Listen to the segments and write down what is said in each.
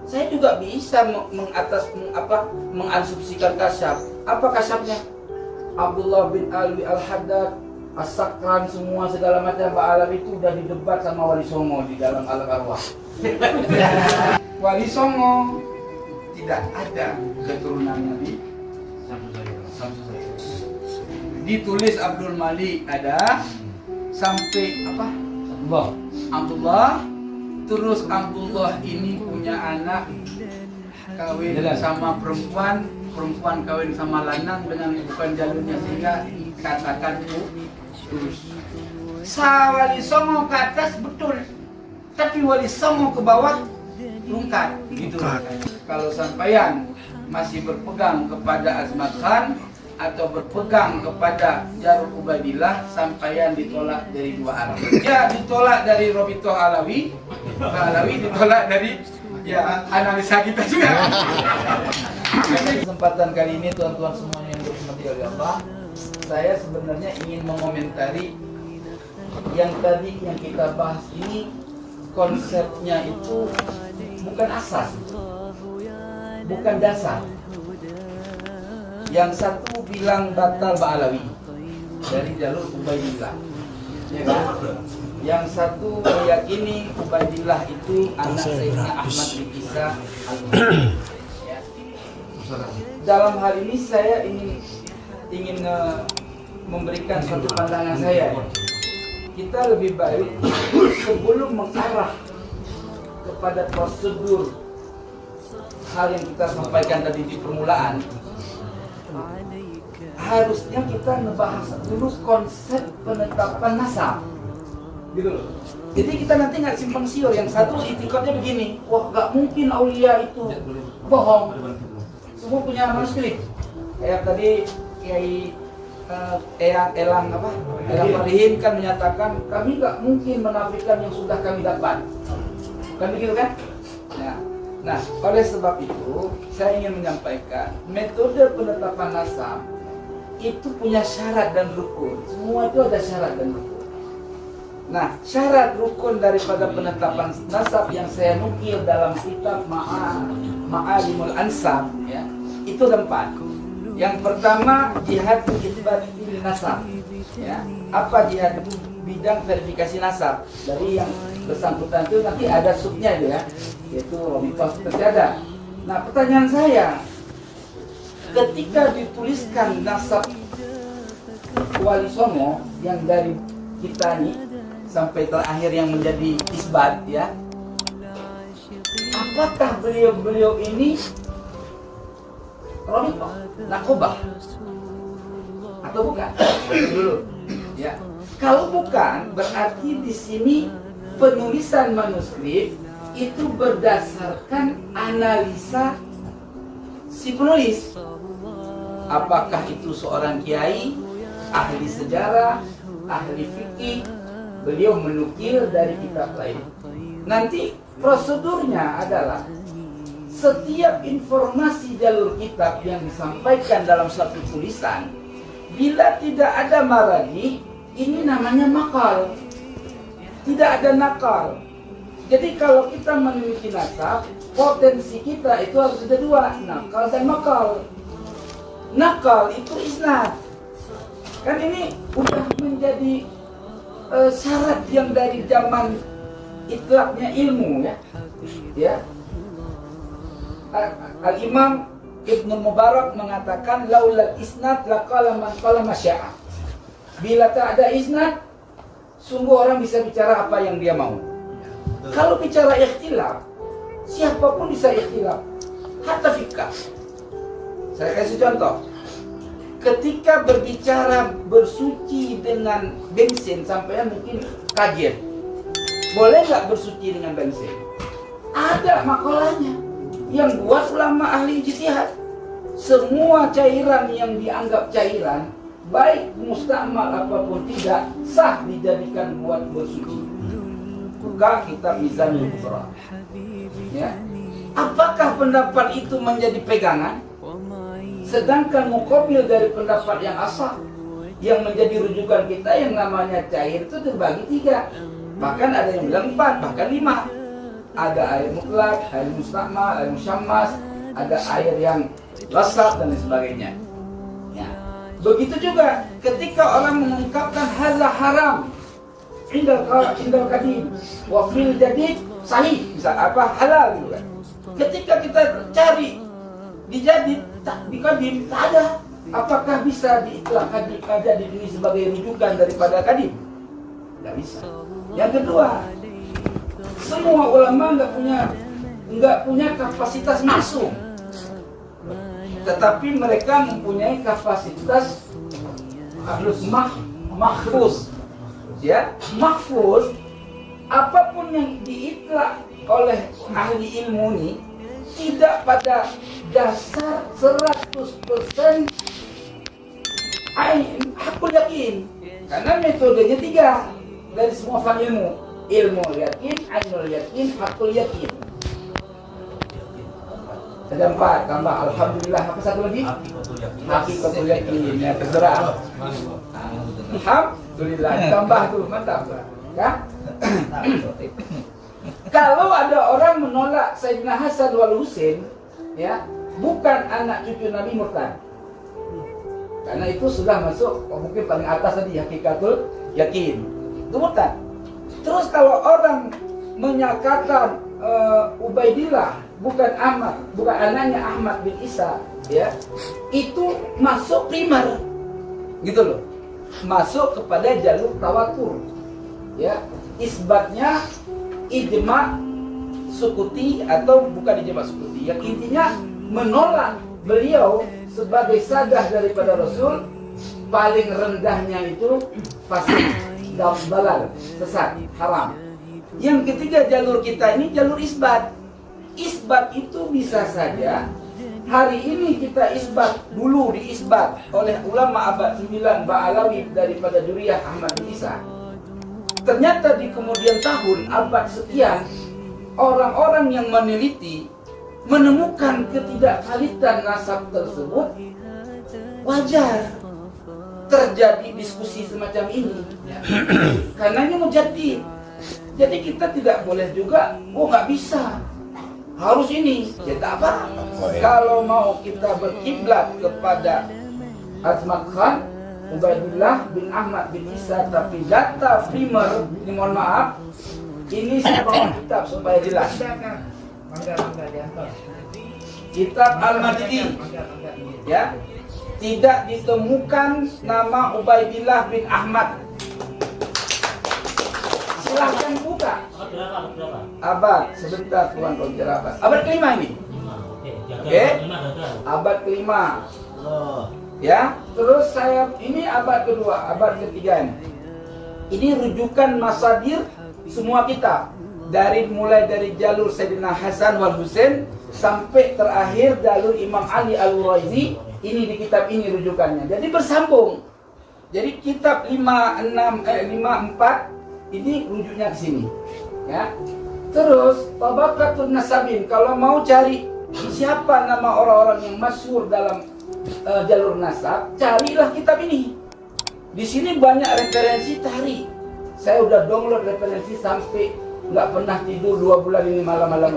Saya juga bisa mengasumsikan kasyaf. Apa kasyafnya? Abdullah bin Alwi Al-Haddad, As-Sakran, semua segala macam Pak Alawi itu udah didebat sama Wali Songo di dalam Alam Arwah. Wali Songo tidak ada keturunannya di Samsu. Ditulis Abdul Malik ada sampai apa? Abdullah. Terus Abdullah ini punya anak kawin sama perempuan kawin sama lanang dengan bukan jalurnya sehingga dikatakan putus. Wali Songo ke atas betul, tapi Wali Songo ke bawah lungkat gitu. Kalau sampeyan masih berpegang kepada Azmat Khan atau berpegang kepada Jarul Ubaidillah, sampeyan ditolak dari dua arah. Ya, ditolak dari Robitoh Alawi, ditolak dari analisa kita juga. Kesempatan kali ini tuan-tuan semuanya yang dirahmati oleh Allah, saya sebenarnya ingin mengomentari yang tadi yang kita bahas ini. Konsepnya itu bukan asas, bukan dasar. Yang satu bilang batal Ba'alawi dari jalur Ubaidillah, ya kan? Yang satu meyakini Ubaidillah itu anak Sayyidina Ahmad bin Isa ya. Dalam hal ini saya ingin memberikan suatu pandangan saya. Kita lebih baik sebelum mengarah kepada prosedur hal yang kita sampaikan tadi di permulaan, harusnya kita ngebahas dulu konsep penetapan nasab, gitu loh. Jadi kita nanti nggak simpang siur. Yang satu itikadnya begini, wah nggak mungkin aulia itu bohong, semua punya manuskrip. Kayak tadi Kiai Elang Parihin kan menyatakan kami nggak mungkin menafikan yang sudah kami dapat, kan begitu kan? Nah, oleh sebab itu saya ingin menyampaikan metode penetapan nasab itu punya syarat dan rukun. Semua itu ada syarat dan rukun. Nah, syarat rukun daripada penetapan nasab yang saya nukil dalam kitab Ma'alimul Ansab ya, itu ada 4. Yang pertama, jihad itsbatil nasab. Ya, apa jihad itu? Bidang verifikasi nasab. Dari yang bersangkutan itu nanti ada subnya ya, yaitu Robitoh terjada. Nah, pertanyaan saya, ketika dituliskan nasab Wali Songo yang dari kita nih sampai terakhir yang menjadi isbat ya, apakah beliau ini Robitoh, nakobah atau bukan? Dulu, ya. Kalau bukan, berarti di sini penulisan manuskrip itu berdasarkan analisa si penulis. Apakah itu seorang kiai, ahli sejarah, ahli fikih, beliau menukil dari kitab lain. Nanti prosedurnya adalah setiap informasi jalur kitab yang disampaikan dalam satu tulisan, bila tidak ada maragi, ini namanya makal. Tidak ada nakal. Jadi kalau kita memiliki nasab, potensi kita itu harus ada 2, nakal dan makal. Nakal itu isnad. Kan ini udah menjadi syarat yang dari zaman itlaknya ilmu ya. Al-Imam Ibnu Mubarak mengatakan laulal isnad laqala man qala masya'a. Bila tak ada isnad, sungguh orang bisa bicara apa yang dia mau. Kalau bicara ikhtilaf, siapapun bisa ikhtilaf, hatta fikah. Saya kasih contoh. Ketika berbicara bersuci dengan bensin, sampai mungkin kajian, boleh nggak bersuci dengan bensin? Ada makalahnya yang buat ulama ahli ijtihad. Semua cairan yang dianggap cairan, baik mustakmal apapun tidak, sah dijadikan buat bersuci. Buka kitab Mizanul Kubra. Ya. Apakah pendapat itu menjadi pegangan? Sedangkan muqabil dari pendapat yang asah, yang menjadi rujukan kita yang namanya cair itu terbagi 3. Bahkan ada yang bilang 4, bahkan 5. ada air mutlak, air mustakmal, air musyammas, ada air yang lasat dan lain sebagainya. Ya. Begitu juga ketika orang mengungkapkan hadza haram indal qadim wa fil jadid sahih, bisa apa halal gitu kan. Ketika kita cari di jadid, di qadim tak ada. Apakah bisa diitlakkan jadid ini sebagai rujukan daripada qadim? Tidak bisa. Yang kedua, semua ulama nggak punya kapasitas masuk, tetapi mereka mempunyai kapasitas harus mahfuz, ya mahfuz. Apapun yang diitlak oleh ahli ilmu ini tidak pada dasar 100% hakul yakin, karena metodenya 3 dari semua fan ilmu yakin, ainul yakin, hakul yakin. Ada 4 tambah alhamdulillah. Apa satu lagi? Hakikatul yakin. Ya terserah. Alhamdulillah tambah tuh, mantap ya. Kalau ada orang menolak Sayyidina Hasan wal Husain, ya, bukan anak cucu Nabi murtad. Karena itu sudah masuk mungkin paling atas tadi hakikatul yakin. Itu murtad. Terus kalau orang menyatakan Ubaidillah bukan Ahmad, bukan anaknya Ahmad bin Isa, ya, itu masuk primer, gitu loh, masuk kepada jalur tawatur, ya, isbatnya ijma sukuti atau bukan ijma sukuti, yang intinya menolak beliau sebagai sadah daripada Rasul, paling rendahnya itu fasik, dalal, sesat, haram. Yang ketiga jalur kita ini jalur isbat. Isbat itu bisa saja hari ini kita isbat, dulu diisbat oleh ulama abad 9 Ba'alawi daripada Juriyah Ahmad bin Isa. Ternyata di kemudian tahun abad sekian orang-orang yang meneliti menemukan ketidakvalidan nasab tersebut. Wajar terjadi diskusi semacam ini, karena ini mujaddid. Jadi kita tidak boleh juga, nggak bisa, harus ini. Ya tak apa. Kalau mau kita berkiblat kepada Azmat Khan, Ubaidillah bin Ahmad bin Isa, tapi data primer, ini mohon maaf, ini saya bawa kitab supaya jelas. Kitab Al-Madidi, ya, tidak ditemukan nama Ubaidillah bin Ahmad. Silahkan buka. Abad sebentar tuan kalau bicara abad. Abad kelima ini. Oke. Abad kelima. Ya. Terus saya ini abad kedua, abad ketiga ini. Ini rujukan masadir semua kitab. Mulai dari jalur Sayyidina Hasan wal Husain sampai terakhir jalur Imam Ali Al-Uraizi. Ini di kitab ini rujukannya. Jadi bersambung. Jadi kitab 54 ini rujuknya ke sini, ya. Terus Tabaqatun Nasabin, kalau mau cari siapa nama orang-orang yang masyhur dalam jalur nasab, carilah kitab ini. Di sini banyak referensi cari. Saya udah download referensi sampai nggak pernah tidur 2 bulan ini malam-malam.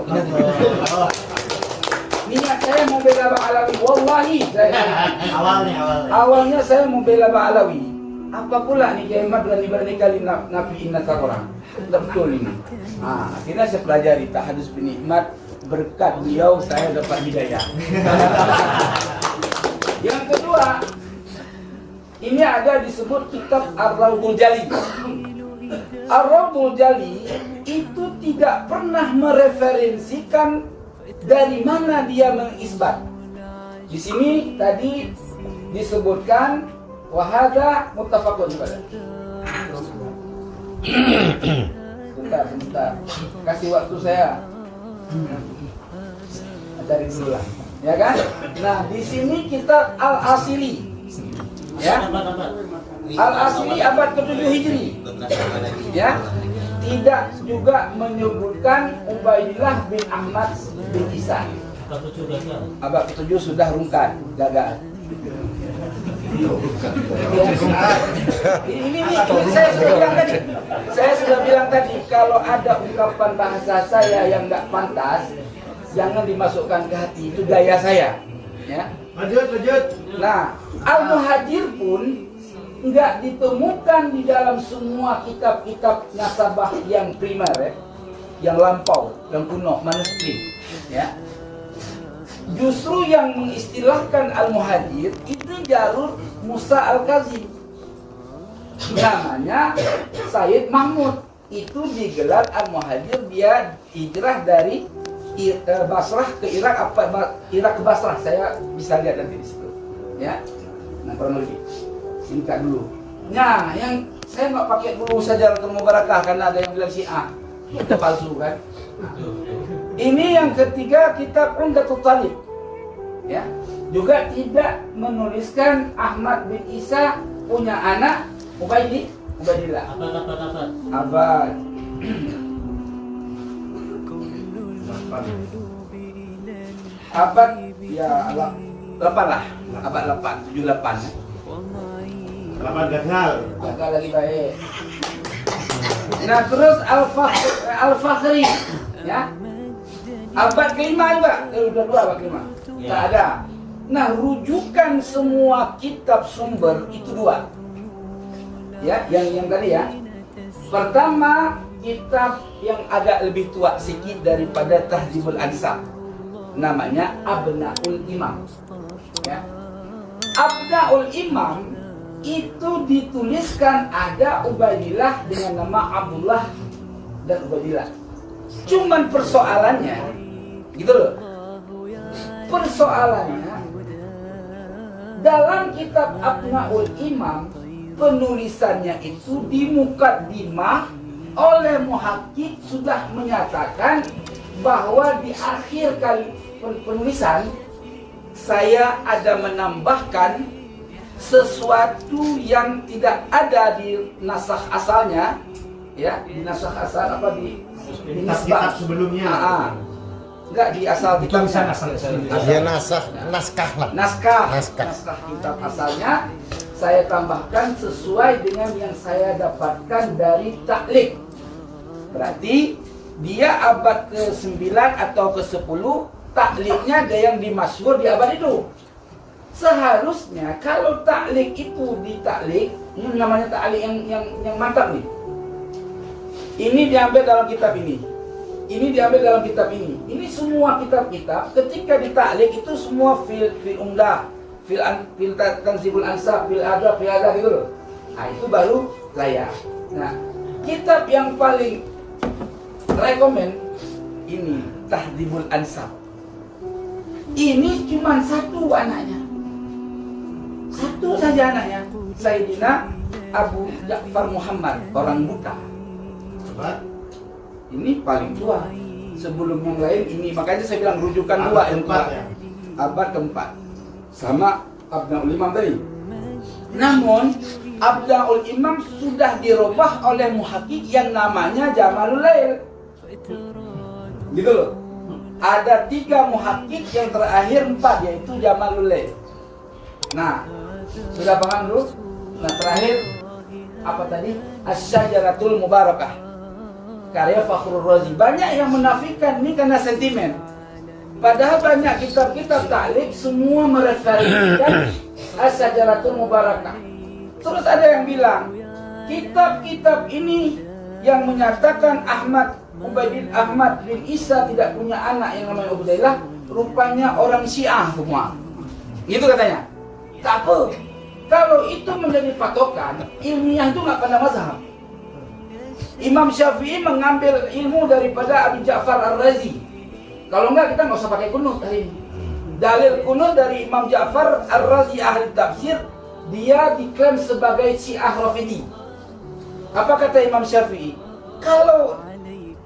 Niat saya mau bela Bang Alawi, wallahi saya. Awalnya saya mau bela Bang Alawi. Apa pula nih Kiai Ahmad berani kali nafiin nasab orang. Betul ini. Akhirnya saya pelajari tahadus bin nikmat, berkat beliau saya dapat hidayah. Yang kedua, ini ada disebut kitab Ar-Rawdul Jali. Ar-Rawdul Jali itu tidak pernah mereferensikan dari mana dia mengisbat. Di sini tadi disebutkan wahada muttafaqun pada. Sebentar. Kasih waktu saya. Cari dulu lah. Ya kan? Nah, di sini kita Al-Asili. Ya. Al-Asili abad ke-7 Hijri. Ya. Tidak juga menyebutkan Ubaidillah bin Ahmad bin Isa. Abad ke-7 sudah rungkat, gagal. Ini saya sudah bilang tadi kalau ada ungkapan bahasa saya yang nggak pantas, jangan dimasukkan ke hati, itu gaya saya, ya. Lanjut. Nah, Al-Muhajir pun nggak ditemukan di dalam semua kitab-kitab nasabah yang primer, ya, yang lampau, yang kuno, manuskrip, ya. Justru yang mengistilahkan Al-Muhajir itu jalur Musa Al-Kazim. Namanya Sayyid Mahmud. Itu digelar Al-Muhajir, dia hijrah dari Basrah ke Irak, Irak ke Basrah. Saya bisa lihat nanti di situ. Ya. Nah, kurang lebih. Singkat dulu. Nah, yang saya nggak pakai dulu Syajaratul Mubarakah karena ada yang bilang Syiah. Itu palsu kan? Ini yang ketiga, kitab Umdatul Talib, ya, juga tidak menuliskan Ahmad bin Isa punya anak Ubaidillah. Abad. Abad ya 8 lah, abad 8, 78. 8 gagal. Gagal lagi baik. Nah, terus Al-Fakhri, ya. Abad kelima juga, udah 2 abad kelima. Tak ada. Nah, rujukan semua kitab sumber itu 2. Ya, yang tadi ya. Pertama, kitab yang agak lebih tua sedikit daripada Tahdzibul Ansab. Namanya Abnaul Imam. Ya. Abnaul Imam itu dituliskan ada Ubaidillah dengan nama Abdullah dan Ubaidillah. Cuman persoalannya, gitu loh. Persoalannya dalam kitab Abnaul Imam penulisannya itu di mukaddimah oleh muhakkik sudah menyatakan bahwa di akhir kali penulisan saya ada menambahkan sesuatu yang tidak ada di nasakh asalnya, ya, di nasakh asal apa di kitab sebelumnya. Enggak di asal kitab Ya naskah lah. Naskah kitab asalnya saya tambahkan sesuai dengan yang saya dapatkan dari taklik. Berarti dia abad ke-9 atau ke-10, takliknya ada yang dimasyhur di abad itu. Seharusnya kalau taklik itu ditaklik, ini namanya taklik yang mantap nih. Ini diambil dalam kitab ini. Ini diambil dalam kitab ini. Ini semua kitab-kitab ketika ditaklik itu semua fil umdah, fil Tanzibul Ansab, fil adab, gitu loh. Nah, itu baru layak. Nah, kitab yang paling rekomen ini Tahdzibul Ansab. Ini cuma 1 anaknya. 1 saja anaknya, Sayyidina Abu Ja'far Muhammad, orang Buta. Ini paling tua. Sebelum yang lain ini, makanya saya bilang rujukan 2 yang tua. Abad ke-4. Sama Abnaul Imam tadi. Namun Abnaul Imam sudah dirubah oleh muhakkik yang namanya Jamalul Lail. Gitu loh. Ada 3 muhakkik, yang terakhir 4, yaitu Jamalul Lail. Nah, sudah paham dulu? Nah, terakhir apa tadi? Asy-Syajaratul Mubarakah, karya Fakhrur Razi. Banyak yang menafikan ini karena sentimen. Padahal banyak kitab-kitab taklik semua mereferensikan Asy-Syajaratul Mubarakah. Terus ada yang bilang, kitab-kitab ini yang menyatakan Ahmad bin Isa tidak punya anak yang namanya Ubaidillah, rupanya orang Syiah semua. Itu katanya. Tak apa. Kalau itu menjadi patokan, ilmiah itu nggak pandang mazhab. Imam Syafi'i mengambil ilmu daripada Abi Ja'far Ar-Razi. Kalau enggak, kita nggak usah pakai kunut hari ini. Dalil kunut dari Imam Ja'far Ar-Razi ahli tafsir, dia diklaim sebagai Syiah Rafidi. Apa kata Imam Syafi'i? Kalau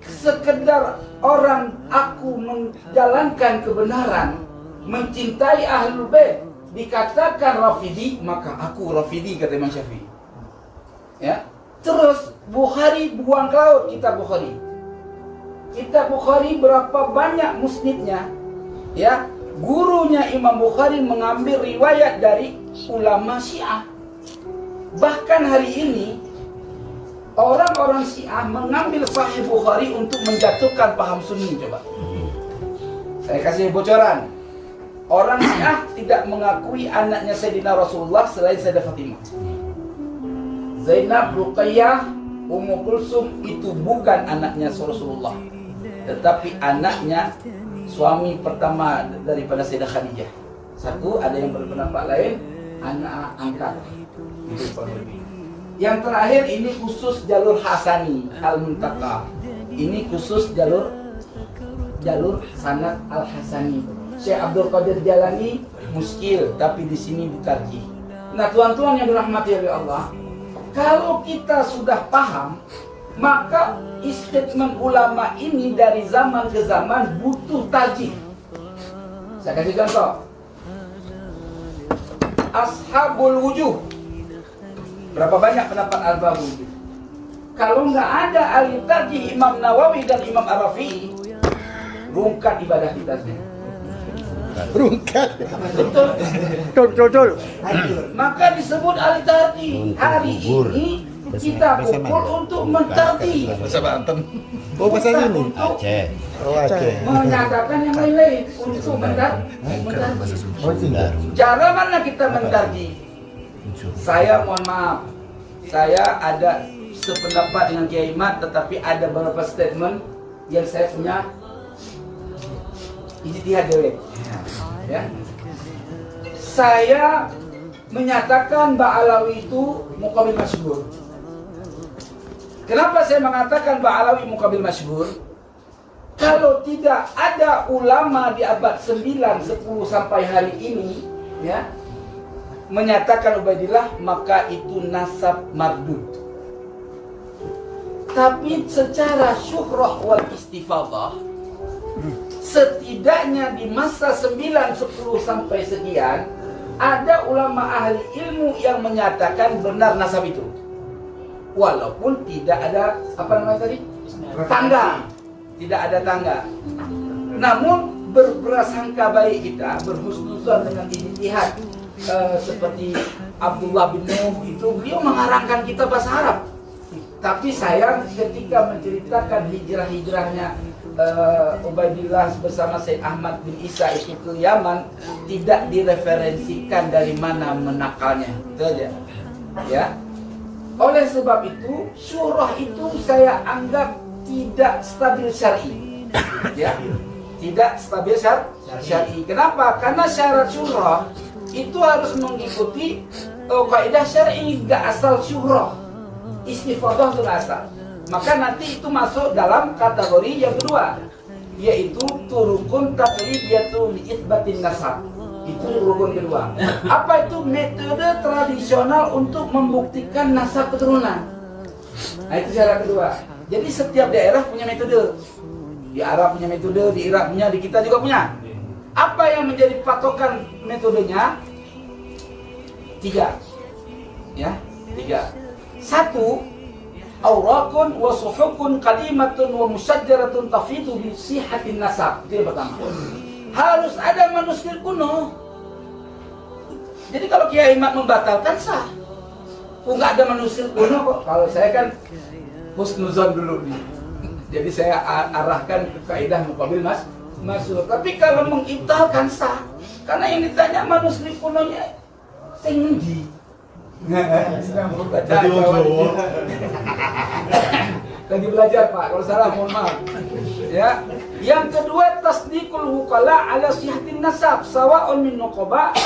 sekedar orang aku menjalankan kebenaran, mencintai Ahlul Bait, dikatakan Rafidi, maka aku Rafidi, kata Imam Syafi'i. Ya. Terus Bukhari buang ke laut kitab Bukhari. Kitab Bukhari berapa banyak musnidnya? Ya, gurunya Imam Bukhari mengambil riwayat dari ulama Syiah. Bahkan hari ini orang-orang Syiah mengambil Sahih Bukhari untuk menjatuhkan paham Sunni. Coba saya kasih bocoran. Orang Syiah tidak mengakui anaknya Sayyidina Rasulullah selain Sayyidah Fatimah. Zainab, Ruqayyah, Ummu Kulsum itu bukan anaknya Rasulullah, tetapi anaknya suami pertama daripada Sayyidah Khadijah. Satu, ada yang berpendapat lain, anak angkat. Itu kurang lebih. Yang terakhir ini khusus jalur Hasani Al-Muntaqa. Ini khusus jalur sanad Al-Hasani. Syekh Abdul Qadir Jalani muskil, tapi di sini ditarjih. Nah, tuan-tuan yang dirahmati oleh Allah, kalau kita sudah paham, maka statement ulama ini dari zaman ke zaman butuh tarjih. Saya kasih contoh. Ashabul Wujuh. Berapa banyak pendapat Ashabul Wujuh? Kalau nggak ada ahli tarjih Imam Nawawi dan Imam Ar-Rafi'i, rungkat ibadah kita semua. Rungkat. Betul. Maka disebut ahli tarjih. Hari ini kita kumpul untuk mentarjih. Bahasa Banten. Oh, bahasa ini. Aceh. Oh, Aceh. Menyatakan yang lain-lain untuk mentarjih. Oh, tidak. Cara mana kita mentarjih? Saya mohon maaf, saya ada sependapat dengan Kiai Mat, tetapi ada beberapa statement yang saya punya ijtihad dewe. Ya. Saya menyatakan Ba'alawi itu muqabil masyhur. Kenapa saya mengatakan Ba'alawi muqabil masyhur? Kalau tidak ada ulama di abad 9, 10 sampai hari ini, ya, menyatakan Ubaidillah, maka itu nasab mardud. Tapi secara syuhrah wal istifadah, setidaknya di masa 9, 10 sampai sekian, ada ulama ahli ilmu yang menyatakan benar nasab itu, walaupun tidak ada apa namanya tadi, tangga, tidak ada tangga. Namun berprasangka baik kita, berhusnuzon dengan ijtihad seperti Abdullah bin Nuh itu, beliau mengarangkan kita bahasa Arab. Tapi sayang ketika menceritakan hijrahnya Ubaidillah bersama Syekh Ahmad bin Isa itu ke Yaman, tidak direferensikan dari mana menakalnya. Itu aja. Ya. Oleh sebab itu, syurah itu saya anggap tidak stabil syar'i. Ya. Tidak stabil syar'i. Kenapa? Karena syarat syurah itu harus mengikuti kaidah syar'i, enggak asal syurah. Istifadah itu asal. Maka nanti itu masuk dalam kategori yang kedua, yaitu turukun taqlidiyatu li itsbatin nasab. Itu rukun kedua. Apa itu? Metode tradisional untuk membuktikan nasab keturunan. Nah, itu syarat kedua. Jadi setiap daerah punya metode. Di Arab punya metode, di Irak punya, di kita juga punya. Apa yang menjadi patokan metodenya? 3. Ya, 3. 1, awraqun wa suhukun qadimatun wa musajjaratun tafidu bi sihhatin nasab. Itu yang pertama. Harus ada manuskrip kuno. Jadi kalau Kiai Mat membatalkan sah. Enggak ada manuskrip kuno kok. Kalau saya kan husnuzon dulu nih. Jadi saya arahkan ke kaidah muqabil masyhur. Tapi kalau mengibtalkan sah. Karena yang ditanya manuskrip kunonya sing endi? Lagi belajar Pak, kalau salah mohon maaf. Ya. Yang kedua, tasdiqul wuqala ala sihhatin nasab sawa'un min nuqaba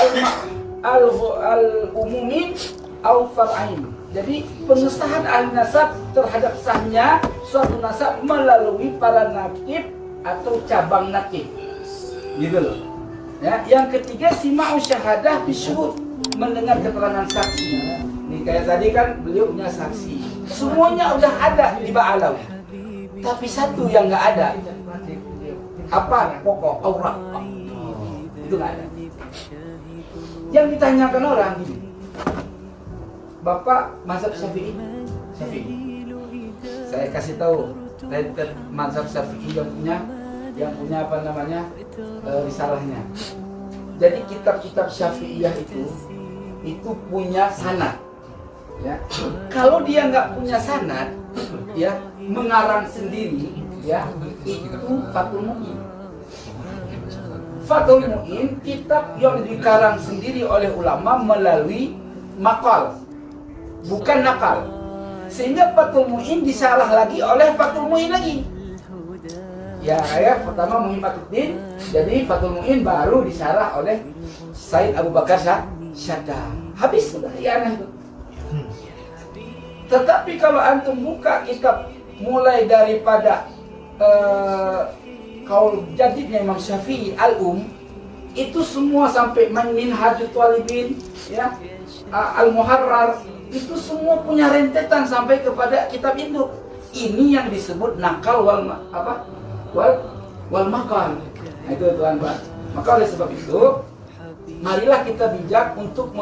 al-umumin au far'ain. Jadi pengesahan ahli nasab terhadap sahnya suatu nasab melalui para nakib atau cabang nakib. Gitu loh. Ya, yang ketiga sima'u syahadah bisyuhud, mendengar keterangan saksi. Nih kayak tadi kan beliau punya saksi. Semuanya udah ada di Ba'alawi. Tapi satu yang nggak ada. Apa? Pokok aurat. Itu nggak ada. Yang ditanyakan orang gini, Bapak mazhab Syafi'i? Syafi'i. Saya kasih tahu, mazhab Syafi'i yang punya apa namanya? risalahnya. Jadi kitab-kitab Syafi'iyah itu punya sanad. Ya. Kalau dia nggak punya sanad, ya mengarang sendiri, ya itu Fathul Mu'in. Fathul Mu'in kitab yang dikarang sendiri oleh ulama melalui maqal, bukan nakal. Sehingga Fathul Mu'in disalah lagi oleh Fathul Mu'in lagi. Ya, pertama Muhimatuddin, jadi Fathul Mu'in baru disarah oleh Said Abu Bakar Syadda. Habis sudah, ya aneh itu. Tetapi kalau antum buka kitab mulai daripada kaul jadidnya Imam Syafi'i itu semua sampai Minhajut Thalibin, ya, Al-Muharrar, itu semua punya rentetan sampai kepada kitab induk. Ini yang disebut nakal wal makal. Nah, itu tuan-tuan. Maka oleh sebab itu, marilah kita bijak untuk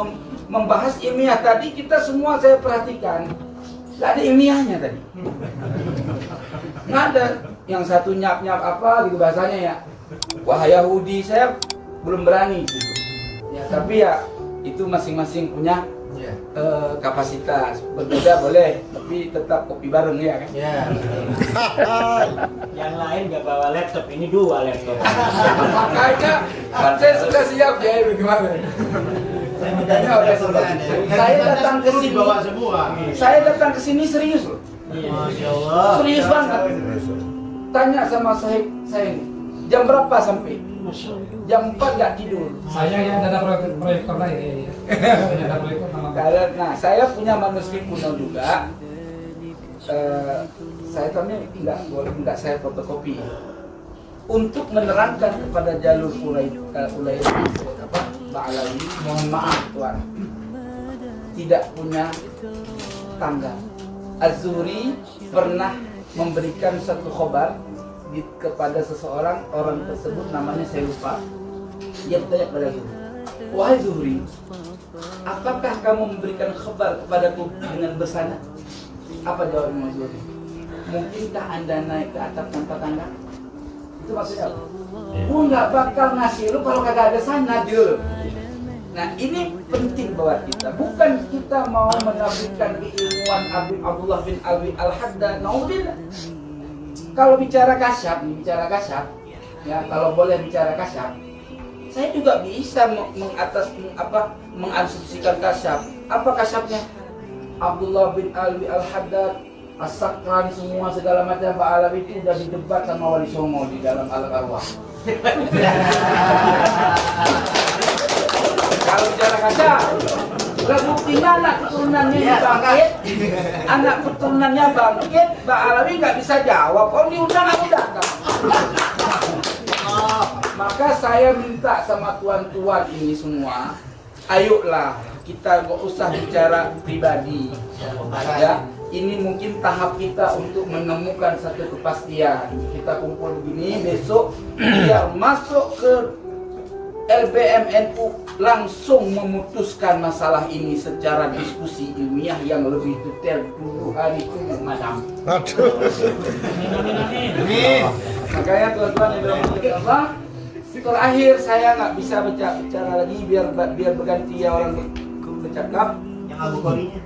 membahas ilmiah. Tadi kita semua saya perhatikan, nggak ada ilmiahnya tadi. Nggak ada. Yang satu nyap-nyap apa gitu bahasanya ya. Wah Yahudi, saya belum berani gitu. Ya, tapi ya itu masing-masing punya kapasitas. Berbeda boleh, tapi tetap kopi bareng ya kan. Ya. Yang lain nggak bawa laptop, ini 2 laptop. Makanya kan saya sudah siap ya, bagaimana? Saya datang ke sini. Bawa semua. Saya datang ke sini serius loh. Masya Allah. Serius banget. Tanya sama saya ini, jam berapa sampai? Jam 4 nggak tidur. Saya yang ada proyektor lain. Ada proyektor nama. Nah, saya punya manuskrip kuno juga. Saya tapi nggak saya fotokopi. Untuk menerangkan kepada jalur Ba'alawi, mohon maaf tuan, tidak punya tangga. Az-Zuhri pernah memberikan satu khobar kepada seseorang, orang tersebut namanya saya lupa. Dia bertanya kepada Zuhri, wahai Zuhri, apakah kamu memberikan khabar kepadaku dengan bersanad? Apa jawab Imam Zuhri? Mungkinkah anda naik ke atap tanpa tangga? Itu maksudnya apa? Gua nggak bakal ngasih lu kalau kagak ada sanad dulu. Nah ini penting buat kita. Bukan kita mau menafikan keilmuan Abdullah bin Alwi Al-Haddad. Naudillah. Kalau bicara kasyaf, ya kalau boleh bicara kasyaf, saya juga bisa mengasumsikan kasyaf. Apa kasyafnya? Abdullah bin Alwi Al-Haddad, As-Sakran, semua segala macam Ba'alam itu udah didebat sama Wali Songo di dalam Al-Arwah. Kalau bicara kasyaf, buktinya anak keturunannya bangkit, Ba'alawi nggak bisa jawab. Oh diundang aku datang. Maka saya minta sama tuan-tuan ini semua, ayolah kita nggak usah bicara pribadi. Ya, ini mungkin tahap kita untuk menemukan satu kepastian. Kita kumpul begini, besok biar masuk ke LBMNU langsung memutuskan masalah ini secara diskusi ilmiah yang lebih detail 7 hari 7 malam. Makanya tuan-tuan yang berhormat Allah, terakhir saya nggak bisa bicara lagi biar berganti ya orang bercakap. Yang Abu Qorinya.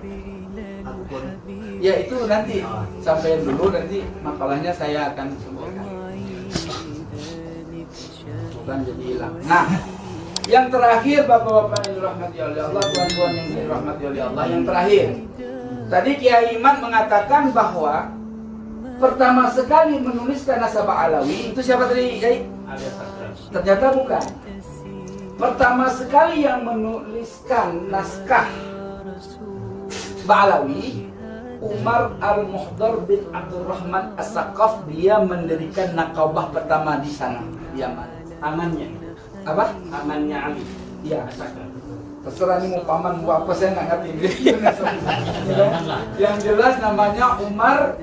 Ya itu nanti sampaikan dulu, nanti makalahnya saya akan sampaikan. Bukan jadi hilang. Nah, yang terakhir bapak-bapak yang dirahmati oleh Allah, tuan-tuan yang dirahmati oleh Allah, yang terakhir. Tadi Kiai Iman mengatakan bahwa pertama sekali menuliskan nasabah Alawi itu siapa tadi, Kiai? Ternyata bukan. Pertama sekali yang menuliskan naskah Ba'alawi Umar Al-Muhdar bin Abdurrahman As-Saqaf. Dia mendirikan nakabah pertama di sana, di Yaman. Amannya. Apa? Amannya Ali. Iya. Terserah ini mau paman mau apa, saya nggak ngerti. Yang jelas namanya Umar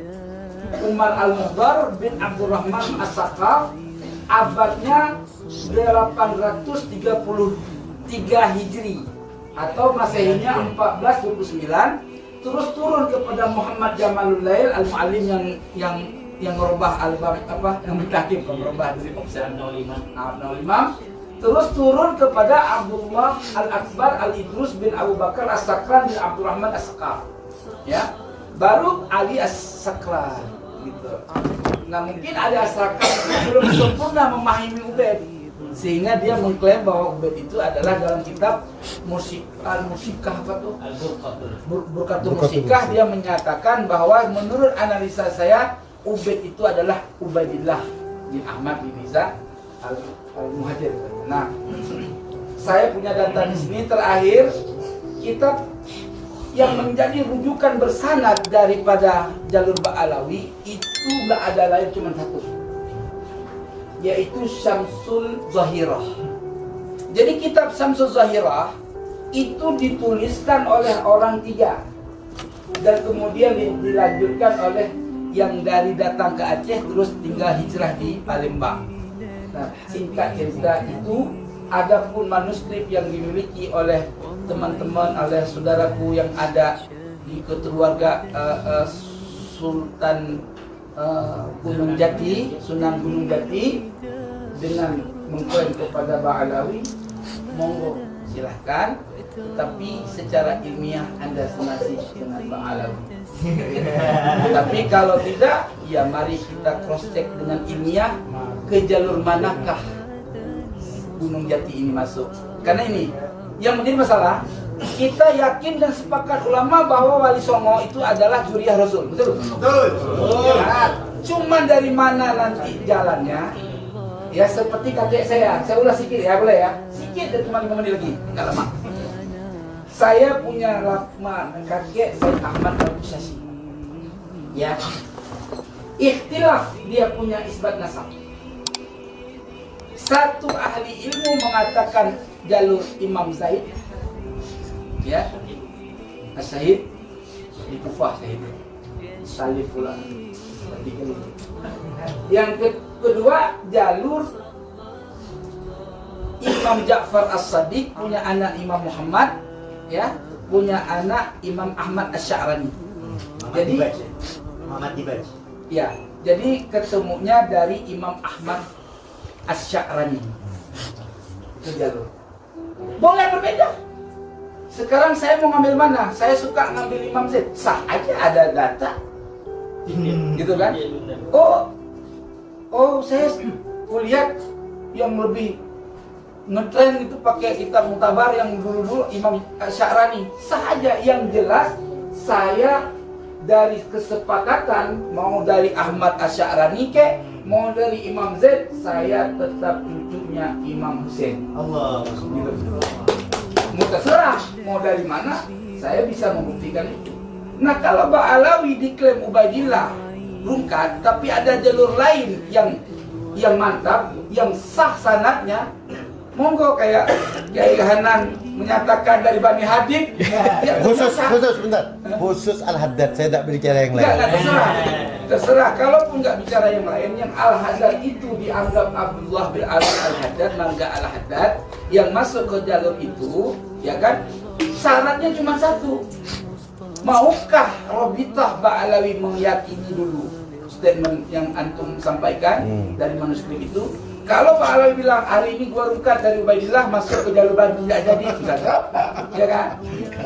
Al-Muhdar bin Abdurrahman As-Saqaf. Abadnya 833 Hijri atau Masehinya 1429. Terus turun kepada Muhammad Jamalul Lail Al-Mu'allim yang yang merubah album apa yang mutakim merubah dari Opsan 05 terus turun kepada Abdullah Al-Akbar Al-Idrus bin Abu Bakar As-Sakran bin Abdurrahman As-Sakar, ya, baru Ali As-Sakran gitu. Nah mungkin Ali As-Sakran belum sempurna memahami Ubaid, sehingga dia mengklaim bahwa Ubaid itu adalah dalam kitab Musikah apa tuh? Burqatul Musikah, dia menyatakan bahwa menurut analisa saya Ubaid itu adalah Ubaidillah bin Ahmad bin Riza Al-Muhajir. Nah, saya punya data di sini terakhir kitab yang menjadi rujukan bersanad daripada jalur Ba'alawi itu nggak ada lain cuma satu, yaitu Syamsul Zahirah. Jadi kitab Syamsul Zahirah itu dituliskan oleh orang 3 dan kemudian dilanjutkan oleh yang dari datang ke Aceh terus tinggal hijrah di Palembang. Nah, singkat cerita itu adapun manuskrip yang dimiliki oleh teman-teman, oleh saudaraku yang ada di keluarga Sultan Gunung Jati, Sunan Gunung Jati, dengan mengklaim kepada Ba'alawi, monggo silahkan, tetapi secara ilmiah Anda senasib dengan Ba'alawi. Tapi kalau tidak, ya mari kita cross check dengan ilmiah ke jalur manakah Gunung Jati ini masuk. Karena ini yang menjadi masalah, kita yakin dan sepakat ulama bahwa Wali Songo itu adalah zuriyah Rasul, betul? Betul. Nah, cuman dari mana nanti jalannya? Ya seperti kakek saya ulas sedikit ya, boleh ya? Sedikit, cuma 5 menit lagi, nggak lama. Saya punya lafma kakek Said Ahmad Al-Busashi, ya, ikhtilaf dia punya isbat nasab. Satu ahli ilmu mengatakan jalur Imam Zaid, ya, As-Syahid di Kufah, Syahid Salif pula. Yang kedua jalur Imam Ja'far As-Sadiq punya anak Imam Muhammad, ya, punya anak Imam Ahmad Asy-Sya'rani. Jadi Muhammad Dibaj. Ya, jadi ketemunya dari Imam Ahmad Asy-Sya'rani. Itu jalur. Boleh berbeda. Sekarang saya mau ngambil mana? Saya suka ngambil Imam Zaid. Sah aja, ada data. Gitu kan? Oh, saya kulihat yang lebih ngetren itu pakai kitab Mutabar yang dulu-dulu Imam Asy-Sya'rani. Sah aja, yang jelas saya dari kesepakatan mau dari Ahmad Asy-Sya'rani ke mau dari Imam Zaid, saya tetap cucunya Imam Husain. Allah. Mau terserah mau dari mana, saya bisa membuktikan itu. Nah, kalau Ba'alawi diklaim Ubaidillah rungkat, tapi ada jalur lain yang mantap, yang sah sanadnya, monggo kayak Kiai Hanan menyatakan dari Bani Hadid. Ya, Khusus bentar. Khusus Al-Haddad, saya tak berbicara yang lain. Enggak, terserah. Kalaupun nggak bicara yang lain, yang Al-Haddad itu dianggap Abdullah bin Ali Al-Haddad, Mangga Al-Haddad, yang masuk ke jalur itu, ya kan? Syaratnya cuma satu. Maukah Robitah Ba'alawi meyakini dulu statement yang antum sampaikan dari manuskrip itu? Kalau Ba'alawi bilang hari ini gua rungkat dari Ubaidillah masuk ke jalur Bani, tidak jadi, ya kan?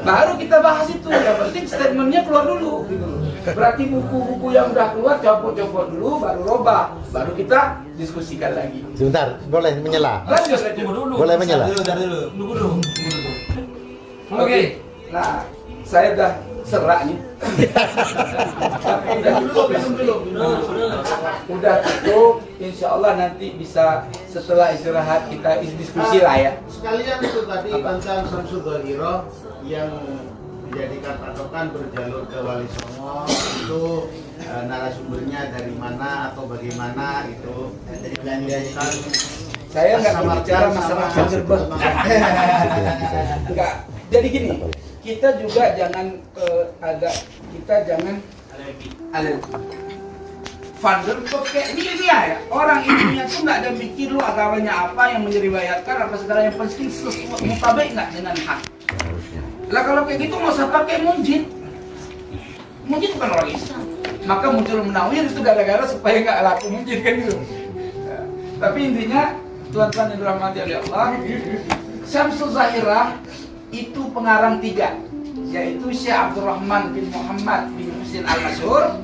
Baru kita bahas itu. Yang penting statementnya keluar dulu, gitu. Berarti buku-buku yang udah keluar copot-copot dulu, baru robah, baru kita diskusikan lagi. Sebentar, boleh menyela? Lanjut. Boleh menyela? Tunggu dulu. Oke. Nah, saya udah serak nih. Udah cukup, udah cukup. Insya Allah nanti bisa setelah istirahat kita diskusi lah ya. Sekalian itu tadi tentang Syamsul Zahirah yang dijadikan patokan berjalur ke Wali Songo itu narasumbernya dari mana atau bagaimana itu dari Belanda. Saya nggak berbicara masalah gerbek. Enggak. Jadi gini, kita juga jangan alergi. Fadl kok kayak ini ya, orang ilmiah tuh nggak ada mikir lu agamanya apa yang meriwayatkan apa segala, yang penting sesuatu mutabik nggak dengan hak. Lah kalau kayak gitu nggak usah pakai munjid bukan orang Islam. Maka muncul Munawir itu gara-gara supaya nggak laku mungkin kan gitu. Nah, tapi intinya tuan-tuan yang dirahmati oleh Allah, Syamsul Zahirah itu pengarang 3, yaitu Syekh Abdurrahman bin Muhammad bin Husin Al-Masyhur,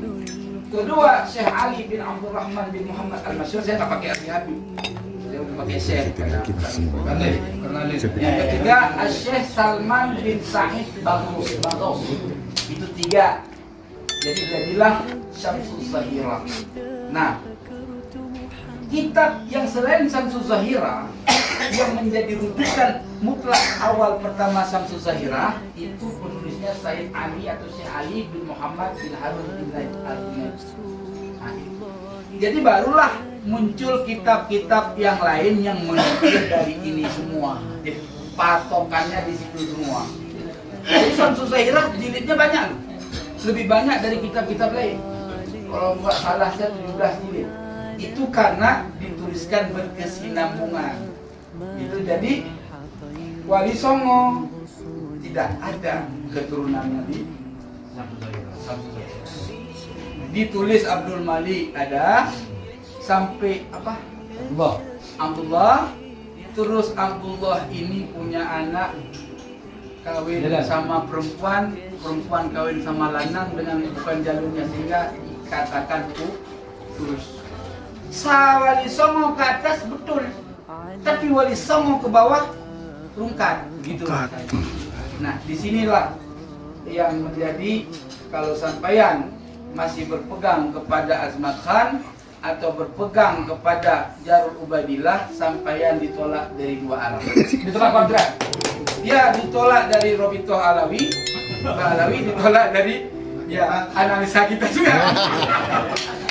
kedua Syekh Ali bin Abdurrahman bin Muhammad Al-Masyhur. Saya nggak pakai Abi Habib, saya udah pakai Syekh. Yang ketiga Syekh Salman bin Sa'id Baghos. Itu 3. Jadi jadilah Syamsul Zahirah. Nah, kitab yang selain Syamsul Zahirah yang menjadi rujukan mutlak awal pertama Syamsul Zahirah itu penulisnya Said Ali atau Syekh Ali bin Muhammad bin Harun bin Naib al-Junaid. Nah, jadi barulah muncul kitab-kitab yang lain yang menukil dari ini semua. Jadi patokannya di situ semua. Jadi Syamsul Zahirah jilidnya banyak, lebih banyak dari kitab-kitab lain. Kalau nggak salah saya 17 jilid. Itu karena dituliskan berkesinambungan. Itu jadi Wali Songo tidak ada keturunannya di Syamsul Zahirah. Ditulis Abdul Malik ada sampai apa? Abdullah. Terus Abdullah ini punya anak kawin sama perempuan, perempuan kawin sama lanang dengan bukan jalurnya sehingga dikatakan terus. Wali Songo ke atas betul, tapi Wali Songo ke bawah rungkat gitu. Nah, disinilah yang menjadi kalau sampeyan masih berpegang kepada Azmat Khan atau berpegang kepada Jarul Ubaidillah, sampeyan ditolak dari 2 arah. Ditolak kontrak. Dia ditolak dari Robitoh Alawi, Alawi ditolak dari analisa kita juga.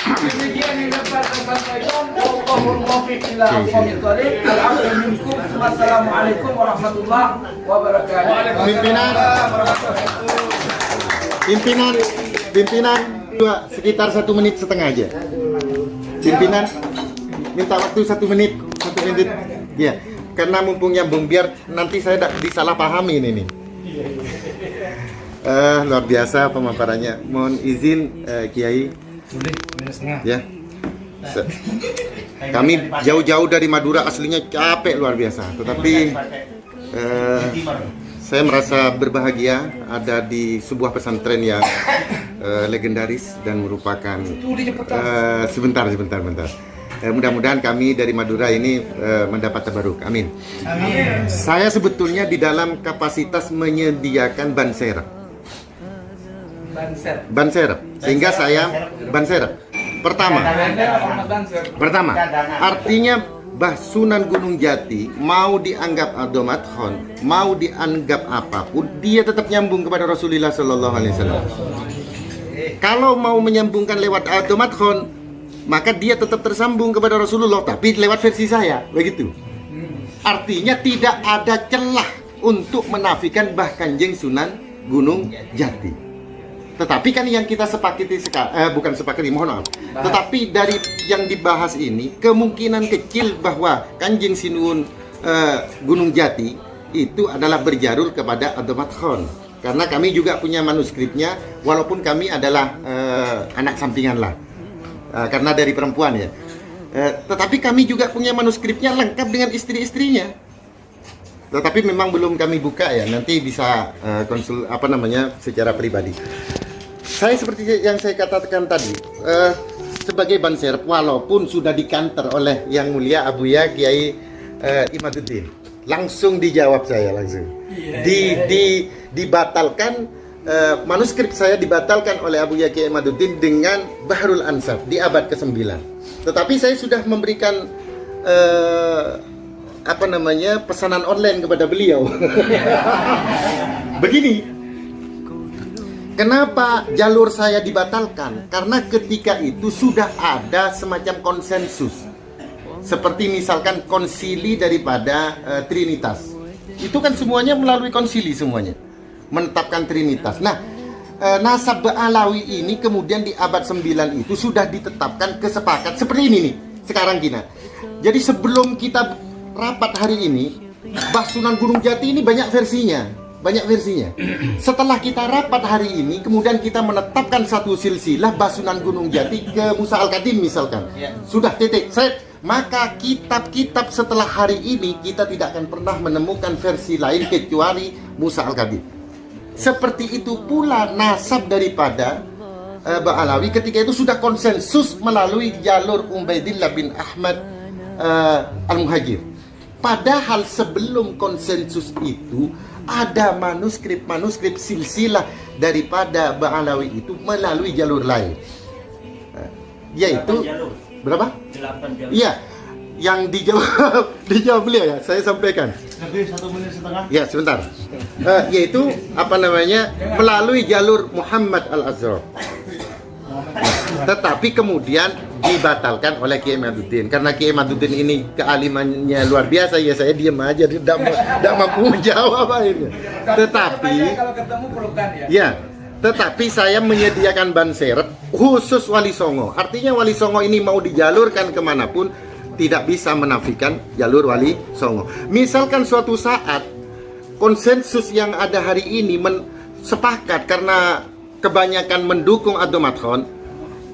Demikian yang dapat saya sampaikan. Wallahul muwaffiq ila aqwamit thoriq. Al-'afwu minkum. Wassalamualaikum warahmatullahi wabarakatuh. Pimpinan sekitar 1,5 menit aja. Pimpinan minta waktu 1 menit. Ya, karena mumpung nyambung biar nanti saya tidak disalahpahami ini nih. Luar biasa pemaparannya. Mohon izin Kiai. Ya. Kami jauh-jauh dari Madura, aslinya capek luar biasa. Tetapi saya merasa berbahagia ada di sebuah pesantren yang legendaris dan merupakan sebentar. Mudah-mudahan kami dari Madura ini mendapat tabaruk. Amin. Saya sebetulnya di dalam kapasitas menyediakan ban serep. Sehingga saya ban serep. Pertama, artinya Mbah Sunan Gunung Jati mau dianggap Adomat Khan, mau dianggap apapun, dia tetap nyambung kepada Rasulullah Sallallahu Alaihi Wasallam. Kalau mau menyambungkan lewat Adomat Khan, maka dia tetap tersambung kepada Rasulullah, tapi lewat versi saya, begitu. Artinya tidak ada celah untuk menafikan Mbah Kanjeng Sunan Gunung Jati. Tetapi kan yang kita sepakati bukan sepakati, mohon maaf. Tetapi dari yang dibahas ini kemungkinan kecil bahwa Kanjeng Sunan Gunung Jati itu adalah berjarul kepada Adomat Khan. Karena kami juga punya manuskripnya, walaupun kami adalah anak sampingan lah, karena dari perempuan ya. Tetapi kami juga punya manuskripnya lengkap dengan istri-istrinya. Tetapi memang belum kami buka ya, nanti bisa konsul secara pribadi. Saya seperti yang saya katakan tadi, sebagai ban serep, walaupun sudah dikanter oleh Yang Mulia Abuya Kiai Imaduddin, langsung dijawab saya langsung. Dibatalkan, manuskrip saya dibatalkan oleh Abuya Kiai Imaduddin dengan Bahrul Ansar di abad ke-9. Tetapi saya sudah memberikan pesanan online kepada beliau. Begini. Kenapa jalur saya dibatalkan? Karena ketika itu sudah ada semacam konsensus. Seperti misalkan konsili daripada Trinitas. Itu kan semuanya melalui konsili semuanya. Menetapkan Trinitas. Nah, nasab Alawi ini kemudian di abad 9 itu sudah ditetapkan kesepakat seperti ini nih. Sekarang Gina. Jadi sebelum kita rapat hari ini, Mbah Sunan Gunung Jati ini banyak versinya. banyak versinya. Setelah kita rapat hari ini, kemudian kita menetapkan satu silsilah Basunan Gunung Jati ke Musa Al-Kadim misalkan. Sudah titik, set. Maka kitab-kitab setelah hari ini kita tidak akan pernah menemukan versi lain kecuali Musa Al-Kadim. Seperti itu pula nasab daripada Ba'alawi ketika itu sudah konsensus melalui jalur Ubaidillah bin Ahmad Al-Muhajir. Padahal sebelum konsensus itu ada manuskrip silsilah daripada Ba'alawi itu melalui jalur lain, yaitu jalur. berapa? 8 jalur. Iya, yang dijawab beliau ya, saya sampaikan. Lebih 1 menit setengah. Ya, sebentar. Yaitu apa namanya? Melalui jalur Muhammad Al-Azraq. Tetapi kemudian dibatalkan oleh Kiai Maduddin. Karena Kiai Maduddin ini kealimannya luar biasa, ya saya diam aja, tidak mampu menjawab akhirnya. Tetapi kalau ketemu pelukan ya. ya, tetapi saya menyediakan ban serep khusus Wali Songo. Artinya Wali Songo ini mau dijalurkan kemanapun tidak bisa menafikan jalur Wali Songo. Misalkan suatu saat konsensus yang ada hari ini sepakat karena kebanyakan mendukung Ad-Domatkon,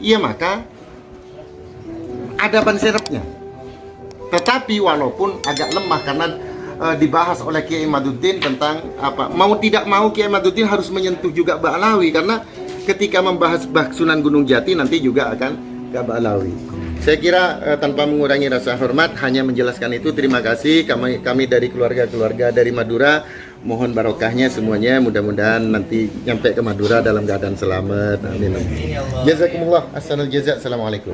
iya maka ada ban serepnya. Tetapi walaupun agak lemah karena dibahas oleh Kiai Maduddin tentang apa, mau tidak mau Kiai Maduddin harus menyentuh juga Ba'alawi karena ketika membahas Basunan Gunung Jati nanti juga akan ke Ba'alawi. Saya kira tanpa mengurangi rasa hormat hanya menjelaskan itu. Terima kasih kami dari keluarga dari Madura, mohon barokahnya semuanya, mudah-mudahan nanti nyampe ke Madura dalam keadaan selamat. Amin. Jazakumullah, ahsanul jazak. Assalamualaikum.